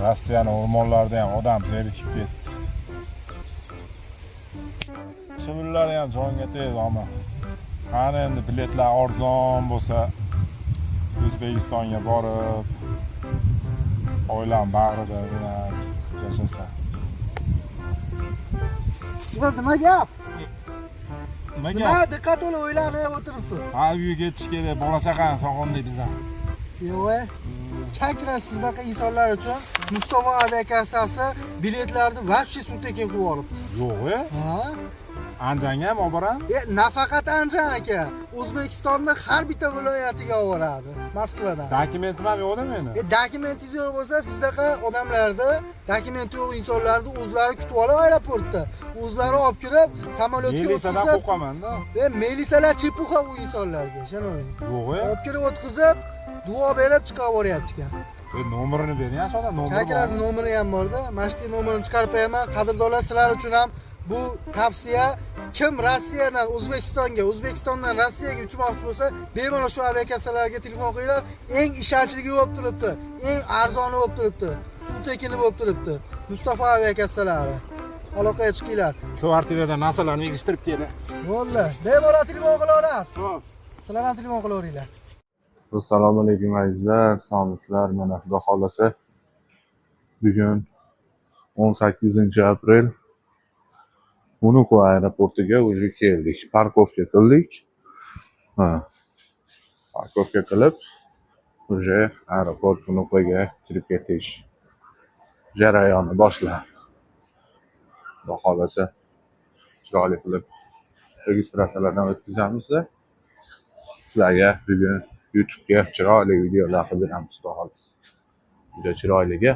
Rossiyaning o'rmonlarida ham odam zerikib ketdi. Chivinlar ham jonga tegdi ammo. Qani endi biletlar arzon bo'lsa O'zbekistonga borib oilam bag'rida yashasa. Nima gap? Nima diqqat qilib o'ylanib o'tiribsiz. Ha, uyga ketish kerak, bola chaqani sog'indik biz ham. Yo'q. Chakra sizdaqa insonlar uchun Mustafa aviakassasi biletlarni vobshe suttekin qilib olibdi. Yo'q-a? Ha? Anjanga ham olib boram. Nafaqat Anjan aka, O'zbekistonning har bitta viloyatiga olib boradi, Moskvadan. Dokumentim ham yo'qda meni. Dokumentingiz yo'q bo'lsa, sizdaqa odamlarni, dokumenti yo'q insonlarni o'zlari kutib olib aeroportda, o'zlari olib kirib, samolyotga Milisadan o'tkazib, qo'rqaman-da. milisalar chepuxa u insonlarga, ishonavering. Yo'q-a? Olib kirib o'tkazib, duo berib chiqarib boryapti ekan. Nomerini bering, yaxshi odam nomeri bor. Chakrasi nomeri ham bor-da. Mana shu nomerini chiqarib qo'yaman. Qadrdonlar, sizlar uchun ham bu tavsiya. Kim Rossiyadan O'zbekistonga, O'zbekistondan Rossiyaga uchmoqchi bo'lsa, bemalol shu aviakassalarga telefon qilinglar. Eng ishonchligi bo'lib turibdi, eng arzoni bo'lib turibdi, suv tekini bo'lib turibdi. Mustafa aviakassalari. Aloqaga chiqinglar. Kvartirada narsalarni yig'ishtirib keldi. Bo'ldi. Bemalol telefon qilaverasiz. Xo'p. Sizlar ham telefon qilaveringlar. Assalomu alaykum azizlar, sog'misizlar. Mana xudo xolasa bugun 18-aprel Unuku aeroportiga o'zi keldik. Parkovka qildik. Parkovka qilib, o'zi aeroport Unukuga kirib ketish jarayoni boshlandi. Xudo xolasa chiroyli qilib registratsiyalardan o'tkazamiz. Sizlarga bugun YouTube'ga chiroyli videolar qilib beramiz, xudo xolasa. Juda chiroyliga.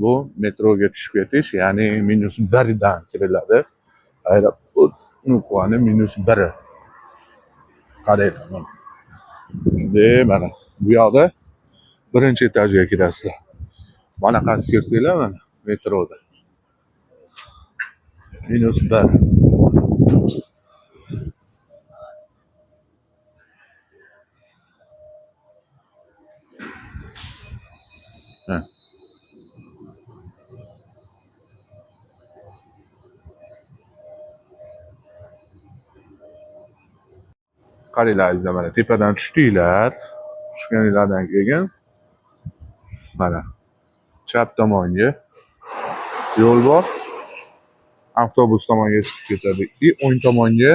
Bu metroga tushib ketish, ya'ni -1dan kiriladi. Aeroport Unukuani -1. Qaranglar mana. Mana bu yoqda birinchi etajga kirasizlar. Mana qaysi kirsanglar mana metroda. -1. Qaranglar azizlar, mana tepadan tushdinglar. Tushganinglardan keyin mana chap tomonga yo'l bor. Avtobus tomonga chiqib ketadi. O'ng tomonga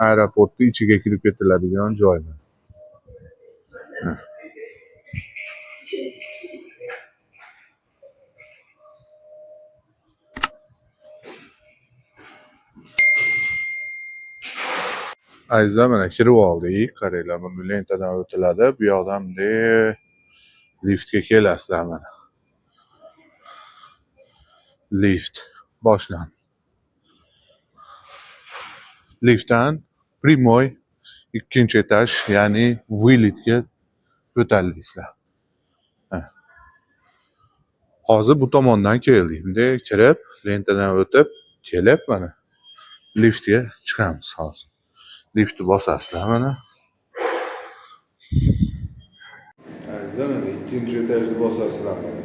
aeroportning ichiga kirib ketiladigan joy. Azizlar, mana kirib oldik. Qaranglar, buni lentadan o'tiladi. Bu yoqdan liftga kelasizlar mana. Lift boshlandi. Liftdan primoy ikkinchi etaj, ya'ni vylitga ko'tarilisizlar. Hozir bu tomondan keldik. Bunday kirib, lentadan o'tib, kelib mana liftga chiqamiz hozir. Liftni bosasizlar mana. Azizlar, mana ikkinchi etajni bosasizlar mana.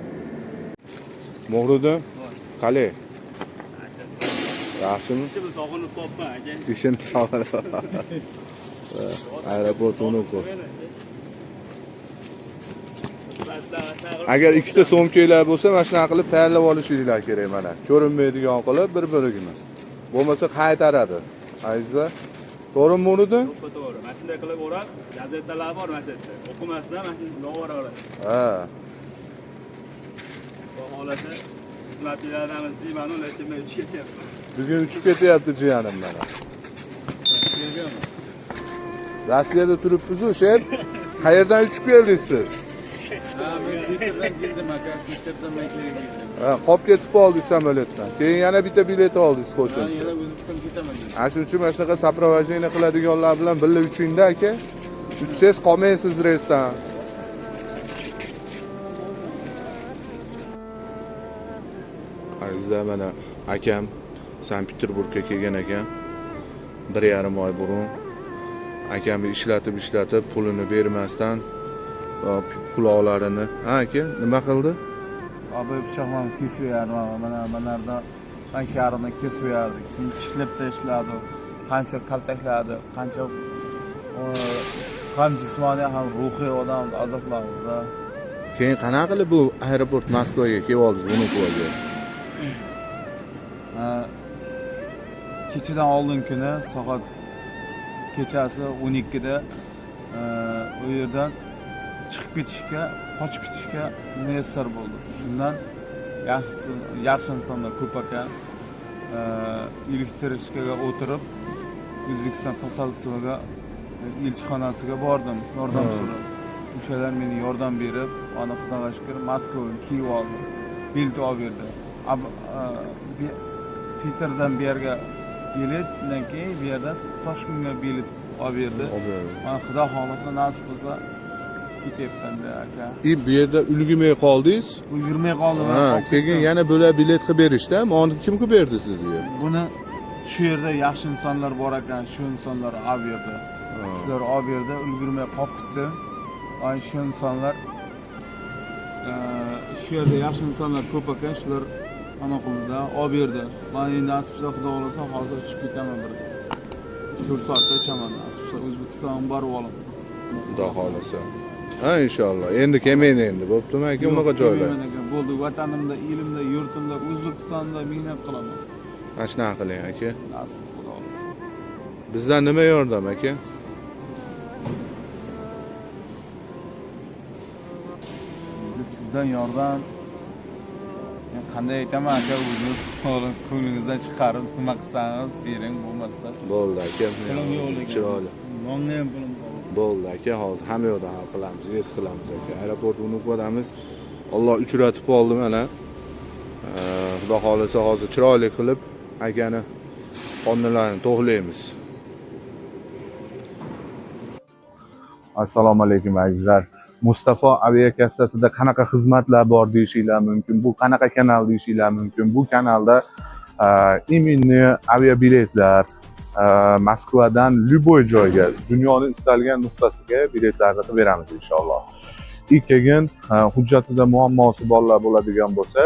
Mo'g'ridim? Qalay? Yaxshimi? Ishimni sog'inib qolibman aka. Ishini sog'inib. Aeroport Unuku. Agar ikkita so'mkanglar bo'lsa, mana shunaqa qilib tayyorlab olishinglar kerak mana. Ko'rinmaydigan qilib bir-birigimiz. Bo'lmasa qaytaradi. Azizlar, to'g'rimi Mo'g'ridim? To'g'ri. Mana shunday qilib o'rab, gazetalar bor mana shu yerda. O'qimasdan mana shuni o'rab olasiz. Ha. Xohlasa xizmatchilarimiz deyman, lekin men uchib ketyapman. Bugun uchib ketyapti jiyanim mana. Rossiyada turibsiz o'sha. Qayerdan uchib keldingiz siz? Twitterdan keldim aka, Twitterdan keldim. Ha, qolib ketib qoldingiz samolyotdan. Keyin yana bitta bilet oldingiz qo'shimcha. Yana O'zbekistonga ketaman. Ana shuning uchun mana shunaqa soprovojeniya qiladiganlar bilan birga uchingda aka. Uchsiz qolmaysiz reysdan. Azizlar, mana akam Sankt-Peterburgga kelgan ekan. 1,5 oy burun akam ishlatib pulini bermasdan quloqlarini. Ha aka, nima qildi? Abi pichoq bilan kesib berdi. Mana yerda qancha yarini kesib berdi. Keyin tishlab tashladi. Qancha kaltakladi, qancha ham jismoniy ham ruhiy odam azoblandi. Keyin qanaqa qilib bu aeroport Moskvaga kelib oldingiz Unukovaga? Kechadan oldin kuni soat kechasi 12 da u yerdan chiqib ketishga, qochib ketishga muyassar bo'ldi. Shundan yaxshi insonlar ko'p ekan. Elektrichkaga o'tirib O'zbekiston posolstvoga elchixonasiga bordim, yordam so'rab. O'shalar meni yordam berib, ana Xudoga shukr Moskvaga kelib oldim. Bilet olib berdi. Peterdan bu yerga bilet, undan keyin bu yerdan Toshkentga bilet olib berdi. Mana Xudo xolasa nasib qilsa ketyapman-da aka. Bu yerda ulgurmay qoldingiz? Ulgurmay qoldim. Ha, keyin yana bo'lak bilet qilib berishdi. Uni kim qilib berdi sizga? Buni shu yerda yaxshi insonlar bor ekan, shu insonlar olib berdi. Shular olib berdi, ulgurmay qolib ketdim. Ay shu insonlar shu yerda yaxshi insonlar ko'p ekan, shular ana qildi, olib berdi. Men endi nasib qilsa Xudo xolasa hozir chiqib ketaman bir 4 soatda chaman. Nasib qilsa O'zbekistonga borib olaman. Xudo xolasa. Ha, inshaalloh. Endi kelmaydi endi. Bo'ptimi aka, unaqa joylar. Bo'ldi, vatanimda, elimda, yurtimda, O'zbekistonda mehnat qilaman. Mana shunaqa qiling aka. Nasib Xudo xolasa. Bizdan nima yordam aka? Sizdan yordam qanday aytaman aka, o'zingiz ko'nglingizdan chiqarib nima qilsangiz bering, bo'lmasa Bo'ldi aka. pulim yo'q lekin. Chiroyli. Nonga ham pulim qoldi. Bo'ldi aka, hozir hamma yoqda hal qilamiz, es qilamiz aka. Aeroport Unukovadamiz. Alloh uchratib oldi mana. Xudo xolasa hozir chiroyli qilib akani qonunlarini to'g'laymiz. Assalomu alaykum azizlar. Mustafa aviakassasida qanaqa xizmatlar bor deyishinglar mumkin. Bu qanaqa kanal deyishinglar mumkin. Bu kanalda iminni aviabiletlar Moskvadan любой joyga, dunyoning istalgan nuqtasiga biletlarni qilib beramiz inshaalloh. Keyin hujjatida muammosi borlar bo'ladigan bo'lsa,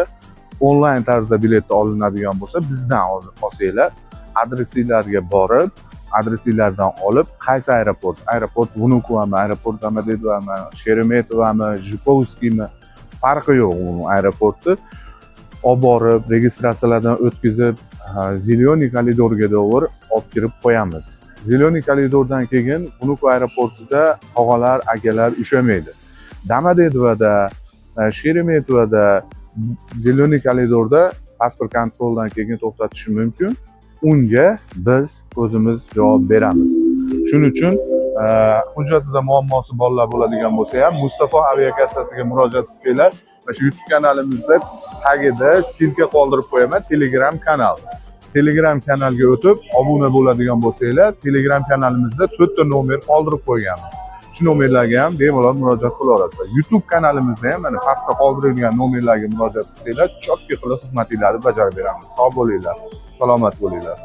onlayn tarzda biletni olinadigan bo'lsa, bizdan olsanglar, adresinglarga borib, adresinglardan olib, qaysi aeroport Vnukovami, aeroport Domodedovomi, Sheremetovami, Zhukovskiymi, farqi yo'q uning aeroporti. Olib borib, registratsiyalardan o'tkazib, Zelyoniy koridorga doğru olib kirib qo'yamiz. Zelyoniy koridordan keyin Vnukovo aeroportida tog'alar, akalar ushlamaydi. Domodedovda, Sheremetovda, Zelyoniy koridorda pasport kontroldan keyin to'xtatish mumkin. Unga biz o'zimiz javob beramiz. Shuning uchun hujjatida muammosi borlar bo'ladigan bo'lsa ham Mustafa aviakassasiga murojaat qilsanglar, shu YouTube kanalimizda tagida silka qoldirib qo'yaman, Telegram kanal. Telegram kanalga o'tib obuna bo'ladigan bo'lsanglar, Telegram kanalimizda 4 ta nomer qoldirib qo'yganmiz. Shu nomerlarga ham bemalol murojaat qila olasizlar. YouTube kanalimizda ham mana pastda qoldirilgan nomerlarga murojaat qilsanglar, chotki qilib xizmatingizni bajarib beramiz. Sog' bo'linglar, salomat bo'linglar.